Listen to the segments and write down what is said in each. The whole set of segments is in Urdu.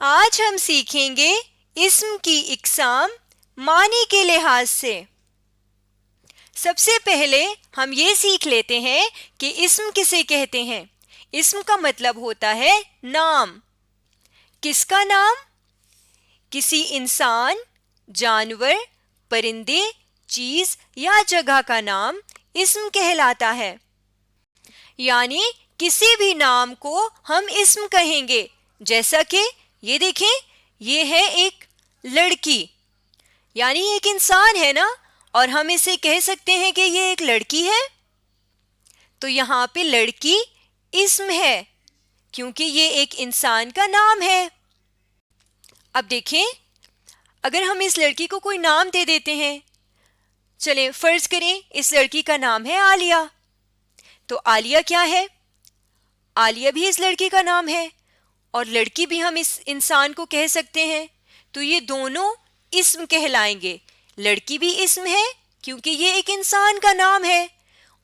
آج ہم سیکھیں گے اسم کی اقسام معنی کے لحاظ سے۔ سب سے پہلے ہم یہ سیکھ لیتے ہیں کہ اسم کسے کہتے ہیں۔ اسم کا مطلب ہوتا ہے نام۔ کس کا نام؟ کسی انسان، جانور، پرندے، چیز یا جگہ کا نام اسم کہلاتا ہے۔ یعنی کسی بھی نام کو ہم اسم کہیں گے۔ جیسا کہ یہ دیکھیں، یہ ہے ایک لڑکی، یعنی ایک انسان ہے نا، اور ہم اسے کہہ سکتے ہیں کہ یہ ایک لڑکی ہے۔ تو یہاں پہ لڑکی اسم ہے کیونکہ یہ ایک انسان کا نام ہے۔ اب دیکھیں، اگر ہم اس لڑکی کو کوئی نام دے دیتے ہیں، چلیں فرض کریں اس لڑکی کا نام ہے عالیہ، تو عالیہ کیا ہے؟ عالیہ بھی اس لڑکی کا نام ہے، اور لڑکی بھی ہم اس انسان کو کہہ سکتے ہیں، تو یہ دونوں اسم کہلائیں گے۔ لڑکی بھی اسم ہے کیونکہ یہ ایک انسان کا نام ہے،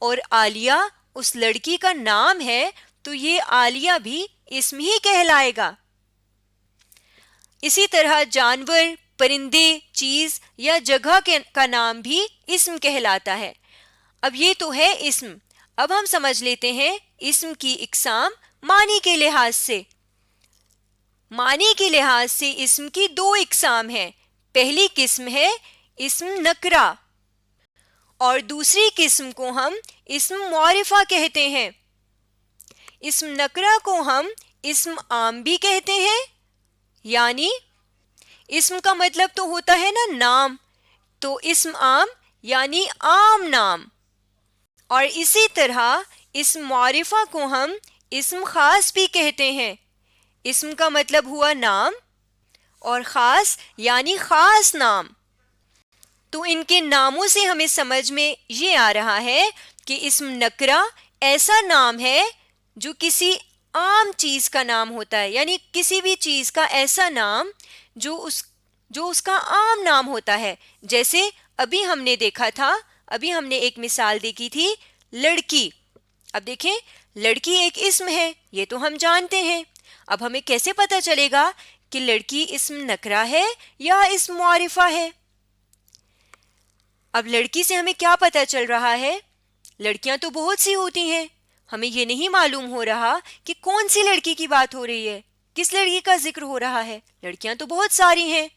اور عالیہ اس لڑکی کا نام ہے، تو یہ عالیہ بھی اسم ہی کہلائے گا۔ اسی طرح جانور، پرندے، چیز یا جگہ کا نام بھی اسم کہلاتا ہے۔ اب یہ تو ہے اسم۔ اب ہم سمجھ لیتے ہیں اسم کی اقسام معنی کے لحاظ سے۔ معنی کے لحاظ سے اسم کی دو اقسام ہیں۔ پہلی قسم ہے اسم نکرہ، اور دوسری قسم کو ہم اسم معرفہ کہتے ہیں۔ اسم نکرہ کو ہم اسم عام بھی کہتے ہیں، یعنی اسم کا مطلب تو ہوتا ہے نا نام، تو اسم عام یعنی عام نام۔ اور اسی طرح اسم معرفہ کو ہم اسم خاص بھی کہتے ہیں۔ اسم کا مطلب ہوا نام، اور خاص یعنی خاص نام۔ تو ان کے ناموں سے ہمیں سمجھ میں یہ آ رہا ہے کہ اسم نکرہ ایسا نام ہے جو کسی عام چیز کا نام ہوتا ہے، یعنی کسی بھی چیز کا ایسا نام جو اس کا عام نام ہوتا ہے۔ جیسے ابھی ہم نے دیکھا تھا، ابھی ہم نے ایک مثال دیکھی تھی، لڑکی۔ اب دیکھیں، لڑکی ایک اسم ہے، یہ تو ہم جانتے ہیں۔ اب ہمیں کیسے پتہ چلے گا کہ لڑکی اسم نکرہ ہے یا اسم معرفہ ہے؟ اب لڑکی سے ہمیں کیا پتہ چل رہا ہے؟ لڑکیاں تو بہت سی ہوتی ہیں، ہمیں یہ نہیں معلوم ہو رہا کہ کون سی لڑکی کی بات ہو رہی ہے، کس لڑکی کا ذکر ہو رہا ہے۔ لڑکیاں تو بہت ساری ہیں۔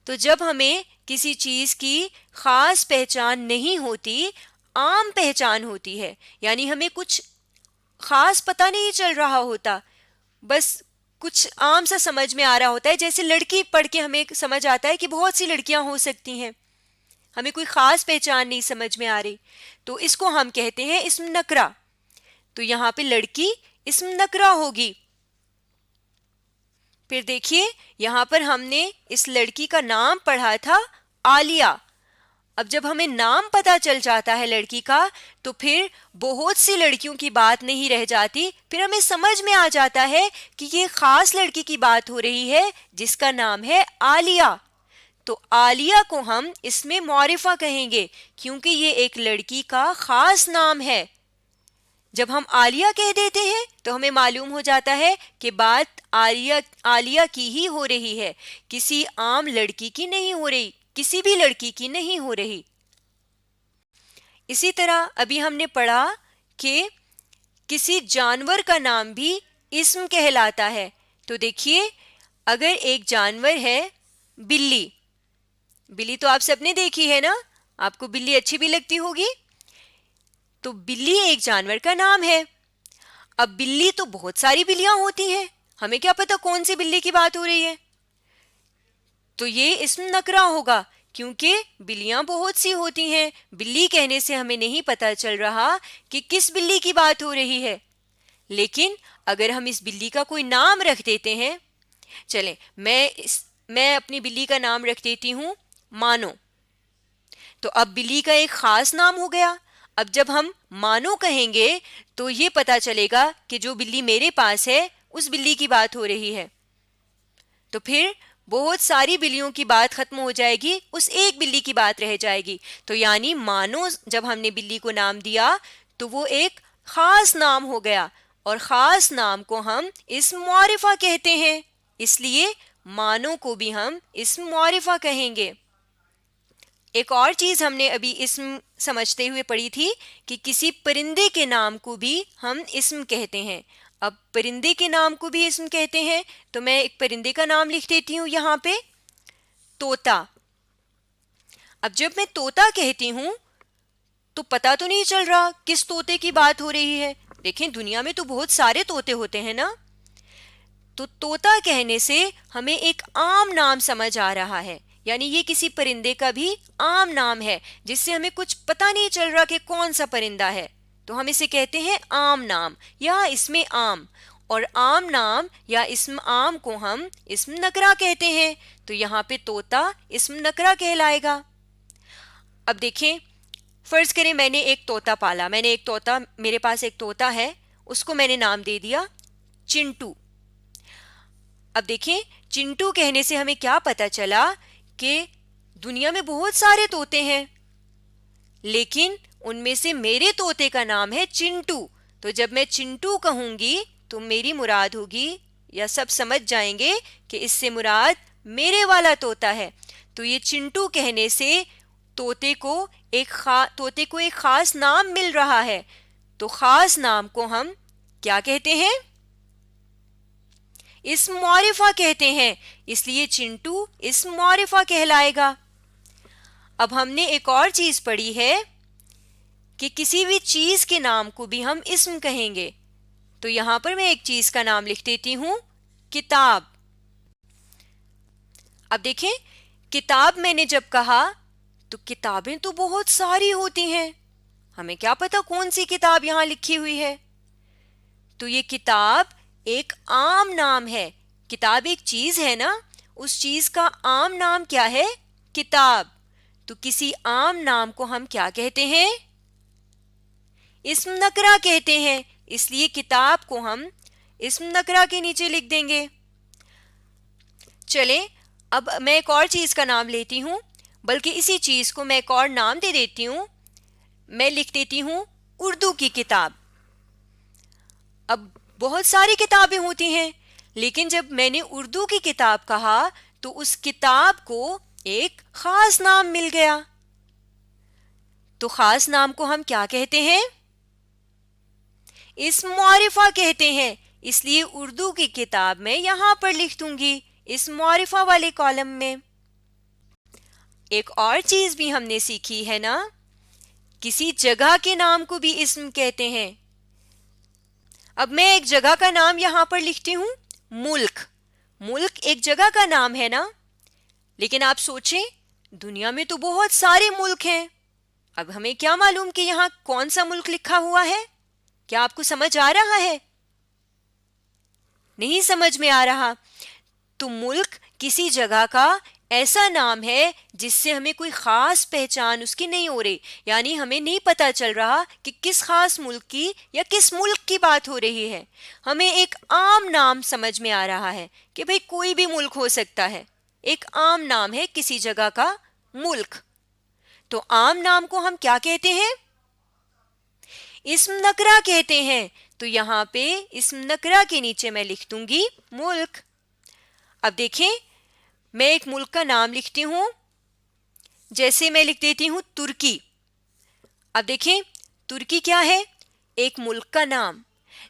تو جب ہمیں کسی چیز کی خاص پہچان نہیں ہوتی، عام پہچان ہوتی ہے، یعنی ہمیں کچھ خاص پتہ نہیں چل رہا ہوتا، بس کچھ عام سا سمجھ میں آ رہا ہوتا ہے۔ جیسے لڑکی پڑھ کے ہمیں سمجھ آتا ہے کہ بہت سی لڑکیاں ہو سکتی ہیں، ہمیں کوئی خاص پہچان نہیں سمجھ میں آ رہی، تو اس کو ہم کہتے ہیں اسم نکرہ۔ تو یہاں پہ لڑکی اسم نکرہ ہوگی۔ پھر دیکھیے، یہاں پر ہم نے اس لڑکی کا نام پڑھا تھا عالیہ۔ اب جب ہمیں نام پتہ چل جاتا ہے لڑکی کا، تو پھر بہت سی لڑکیوں کی بات نہیں رہ جاتی، پھر ہمیں سمجھ میں آ جاتا ہے کہ یہ خاص لڑکی کی بات ہو رہی ہے جس کا نام ہے عالیہ۔ تو عالیہ کو ہم اسم معرفہ کہیں گے کیونکہ یہ ایک لڑکی کا خاص نام ہے۔ جب ہم عالیہ کہہ دیتے ہیں تو ہمیں معلوم ہو جاتا ہے کہ بات عالیہ کی ہی ہو رہی ہے، کسی عام لڑکی کی نہیں ہو رہی، کسی بھی لڑکی کی نہیں ہو رہی۔ اسی طرح ابھی ہم نے پڑھا کہ کسی جانور کا نام بھی اسم کہلاتا ہے۔ تو دیکھیے، اگر ایک جانور ہے بلی، بلی تو آپ سب نے دیکھی ہے نا، آپ کو بلی اچھی بھی لگتی ہوگی، تو بلی ایک جانور کا نام ہے۔ اب بلی تو بہت ساری بلیاں ہوتی ہیں، ہمیں کیا پتا کون سی بلی کی بات ہو رہی ہے؟ تو یہ اسم نکرہ ہوگا کیونکہ بلیاں بہت سی ہوتی ہیں۔ بلی کہنے سے ہمیں نہیں پتا چل رہا کہ کس بلی کی بات ہو رہی ہے، لیکن اگر ہم اس بلی کا کوئی نام رکھ دیتے ہیں، چلیں میں اپنی بلی کا نام رکھ دیتی ہوں مانو، تو اب بلی کا ایک خاص نام ہو گیا۔ اب جب ہم مانو کہیں گے تو یہ پتا چلے گا کہ جو بلی میرے پاس ہے اس بلی کی بات ہو رہی ہے، تو پھر بہت ساری بلیوں کی بات ختم ہو جائے گی، اس ایک بلی کی بات رہ جائے گی۔ تو یعنی مانو جب ہم نے بلی کو نام دیا تو وہ ایک خاص نام ہو گیا، اور خاص نام کو ہم اسم معرفہ کہتے ہیں۔ اس لیے معنوں کو بھی ہم اسم معرفہ کہیں گے۔ ایک اور چیز ہم نے ابھی اسم سمجھتے ہوئے پڑھی تھی کہ کسی پرندے کے نام کو بھی ہم اسم کہتے ہیں۔ اب پرندے کے نام کو بھی اسم کہتے ہیں، تو میں ایک پرندے کا نام لکھ دیتی ہوں یہاں پہ، طوطا۔ اب جب میں طوطا کہتی ہوں تو پتہ تو نہیں چل رہا کس طوطے کی بات ہو رہی ہے۔ دیکھیں دنیا میں تو بہت سارے طوطے ہوتے ہیں نا، تو طوطا کہنے سے ہمیں ایک عام نام سمجھ آ رہا ہے، یعنی یہ کسی پرندے کا بھی عام نام ہے جس سے ہمیں کچھ پتہ نہیں چل رہا کہ کون سا پرندہ ہے، تو ہم اسے کہتے ہیں عام نام یا اسم عام۔ اور عام نام یا اسم عام کو ہم اسم نکرہ کہتے ہیں، تو یہاں پہ طوطا اسم نکرہ کہلائے گا۔ اب دیکھیں، فرض کریں میں نے ایک طوطا پالا، میرے پاس ایک طوطا ہے، اس کو میں نے نام دے دیا چنٹو۔ اب دیکھیں چنٹو کہنے سے ہمیں کیا پتا چلا کہ دنیا میں بہت سارے طوطے ہیں، لیکن ان میں سے میرے طوطے کا نام ہے چنٹو۔ تو جب میں چنٹو کہوں گی تو میری مراد ہوگی، یا سب سمجھ جائیں گے کہ اس سے مراد میرے والا طوطا ہے۔ تو یہ چنٹو کہنے سے طوطے کو ایک خاص نام مل رہا ہے، تو خاص نام کو ہم کیا کہتے ہیں؟ اسم معرفہ کہتے ہیں، اس لیے چنٹو اسم معرفہ کہلائے گا۔ اب ہم نے ایک اور چیز پڑھی ہے کہ کسی بھی چیز کے نام کو بھی ہم اسم کہیں گے، تو یہاں پر میں ایک چیز کا نام لکھ دیتی ہوں، کتاب۔ اب دیکھیں کتاب میں نے جب کہا تو کتابیں تو بہت ساری ہوتی ہیں، ہمیں کیا پتا کون سی کتاب یہاں لکھی ہوئی ہے، تو یہ کتاب ایک عام نام ہے۔ کتاب ایک چیز ہے نا، اس چیز کا عام نام کیا ہے؟ کتاب۔ تو کسی عام نام کو ہم کیا کہتے ہیں؟ اسم نکرہ کہتے ہیں، اس لیے کتاب کو ہم اسم نکرہ کے نیچے لکھ دیں گے۔ چلیں اب میں ایک اور چیز کا نام لیتی ہوں، بلکہ اسی چیز کو میں ایک اور نام دے دیتی ہوں، میں لکھ دیتی ہوں اردو کی کتاب۔ اب بہت ساری کتابیں ہوتی ہیں، لیکن جب میں نے اردو کی کتاب کہا تو اس کتاب کو ایک خاص نام مل گیا، تو خاص نام کو ہم کیا کہتے ہیں؟ اسم معرفہ کہتے ہیں، اس لیے اردو کی کتاب میں یہاں پر لکھ دوں گی اسم معرفہ والے کالم میں۔ ایک اور چیز بھی ہم نے سیکھی ہے نا، کسی جگہ کے نام کو بھی اسم کہتے ہیں۔ اب میں ایک جگہ کا نام یہاں پر لکھتی ہوں، ملک۔ ملک ایک جگہ کا نام ہے نا، لیکن آپ سوچیں دنیا میں تو بہت سارے ملک ہیں، اب ہمیں کیا معلوم کہ یہاں کون سا ملک لکھا ہوا ہے؟ کیا آپ کو سمجھ آ رہا ہے؟ نہیں سمجھ میں آ رہا؟ تو ملک کسی جگہ کا ایسا نام ہے جس سے ہمیں کوئی خاص پہچان اس کی نہیں ہو رہی، یعنی ہمیں نہیں پتا چل رہا کہ کس خاص ملک کی یا کس ملک کی بات ہو رہی ہے، ہمیں ایک عام نام سمجھ میں آ رہا ہے کہ بھئی کوئی بھی ملک ہو سکتا ہے، ایک عام نام ہے کسی جگہ کا ملک۔ تو عام نام کو ہم کیا کہتے ہیں؟ اسم نکرہ کہتے ہیں، تو یہاں پہ اسم نکرہ کے نیچے میں لکھ دوں گی ملک۔ اب دیکھیں میں ایک ملک کا نام لکھتی ہوں، جیسے میں لکھ دیتی ہوں ترکی۔ اب دیکھیں ترکی کیا ہے؟ ایک ملک کا نام۔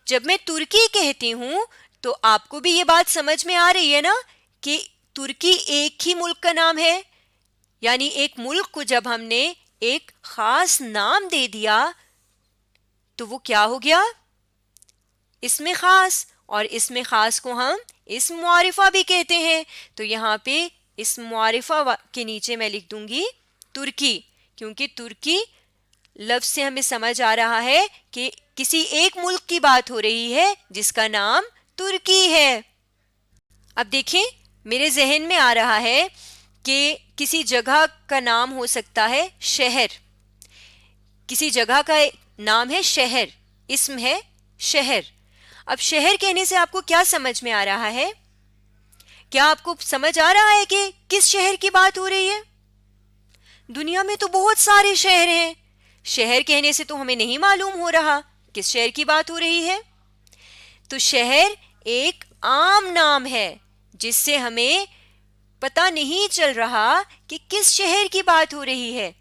جب میں ترکی کہتی ہوں تو آپ کو بھی یہ بات سمجھ میں آ رہی ہے نا کہ ترکی ایک ہی ملک کا نام ہے، یعنی ایک ملک کو جب ہم نے ایک خاص نام دے دیا تو وہ کیا ہو گیا؟ اسم خاص، اور اسم خاص کو ہم اسم معرفہ بھی کہتے ہیں، تو یہاں پہ اسم معرفہ کے نیچے میں لکھ دوں گی ترکی، کیونکہ ترکی لفظ سے ہمیں سمجھ آ رہا ہے کہ کسی ایک ملک کی بات ہو رہی ہے جس کا نام ترکی ہے۔ اب دیکھیں میرے ذہن میں آ رہا ہے کہ کسی جگہ کا نام ہو سکتا ہے شہر، کسی جگہ کا نام ہے شہر، اسم ہے شہر۔ اب شہر کہنے سے آپ کو کیا سمجھ میں آ رہا ہے؟ کیا آپ کو سمجھ آ رہا ہے کہ کس شہر کی بات ہو رہی ہے؟ دنیا میں تو بہت سارے شہر ہیں، شہر کہنے سے تو ہمیں نہیں معلوم ہو رہا کس شہر کی بات ہو رہی ہے۔ تو شہر ایک عام نام ہے جس سے ہمیں پتہ نہیں چل رہا کہ کس شہر کی بات ہو رہی ہے،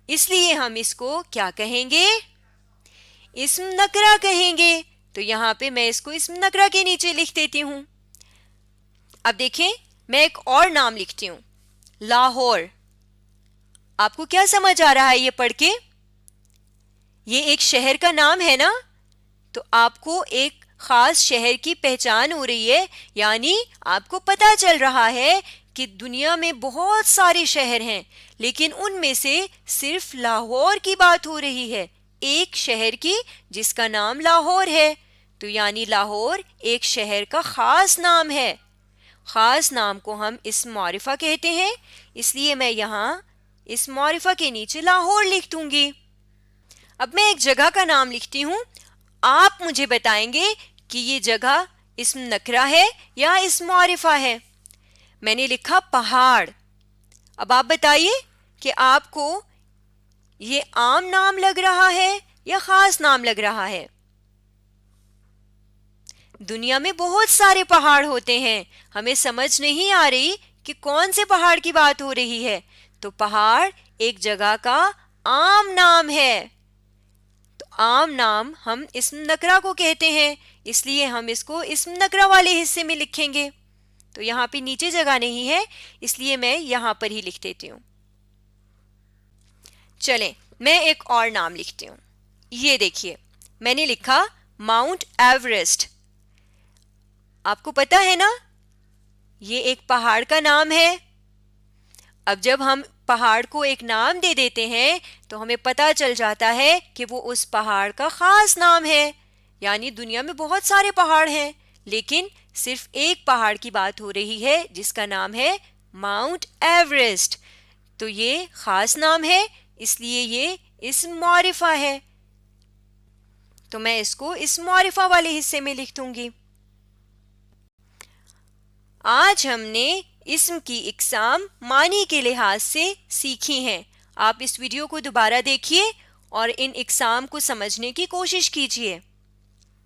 اس لیے ہم اس کو کیا کہیں گے؟ اسم نکرہ کہیں گے. تو یہاں پہ میں اس کو اسم نکرہ کے نیچے لکھ دیتی ہوں. اب دیکھیں میں ایک اور نام لکھتی ہوں، لاہور. آپ کو کیا سمجھ آ رہا ہے یہ پڑھ کے؟ یہ ایک شہر کا نام ہے نا، تو آپ کو ایک خاص شہر کی پہچان ہو رہی ہے، یعنی آپ کو پتہ چل رہا ہے کہ دنیا میں بہت سارے شہر ہیں لیکن ان میں سے صرف لاہور کی بات ہو رہی ہے، ایک شہر کی جس کا نام لاہور ہے. تو یعنی لاہور ایک شہر کا خاص نام ہے. خاص نام کو ہم اسم معرفہ کہتے ہیں، اس لیے میں یہاں اسم معرفہ کے نیچے لاہور لکھ دوں گی. اب میں ایک جگہ کا نام لکھتی ہوں، آپ مجھے بتائیں گے کہ یہ جگہ اسم نکرہ ہے یا اسم معرفہ ہے. میں نے لکھا پہاڑ. اب آپ بتائیے کہ آپ کو یہ عام نام لگ رہا ہے یا خاص نام لگ رہا ہے؟ دنیا میں بہت سارے پہاڑ ہوتے ہیں، ہمیں سمجھ نہیں آ رہی کہ کون سے پہاڑ کی بات ہو رہی ہے. تو پہاڑ ایک جگہ کا عام نام ہے. تو عام نام ہم اسم نکرہ کو کہتے ہیں، اس لیے ہم اس کو اسم نکرہ والے حصے میں لکھیں گے. تو یہاں پہ نیچے جگہ نہیں ہے، اس لیے میں یہاں پر ہی لکھ دیتی ہوں. چلیں میں ایک اور نام لکھتی ہوں. یہ دیکھیے میں نے لکھا ماؤنٹ ایوریسٹ. آپ کو پتا ہے نا یہ ایک پہاڑ کا نام ہے. اب جب ہم پہاڑ کو ایک نام دے دیتے ہیں تو ہمیں پتہ چل جاتا ہے کہ وہ اس پہاڑ کا خاص نام ہے. یعنی دنیا میں بہت سارے پہاڑ ہیں لیکن صرف ایک پہاڑ کی بات ہو رہی ہے جس کا نام ہے ماؤنٹ ایوریسٹ. تو یہ خاص نام ہے، اس لیے یہ اسم معرفہ ہے. تو میں اس کو اسم معرفہ والے حصے میں لکھ دوں گی. آج ہم نے اسم کی اقسام معنی کے لحاظ سے سیکھی ہیں. آپ اس ویڈیو کو دوبارہ دیکھیے اور ان اقسام کو سمجھنے کی کوشش کیجیے.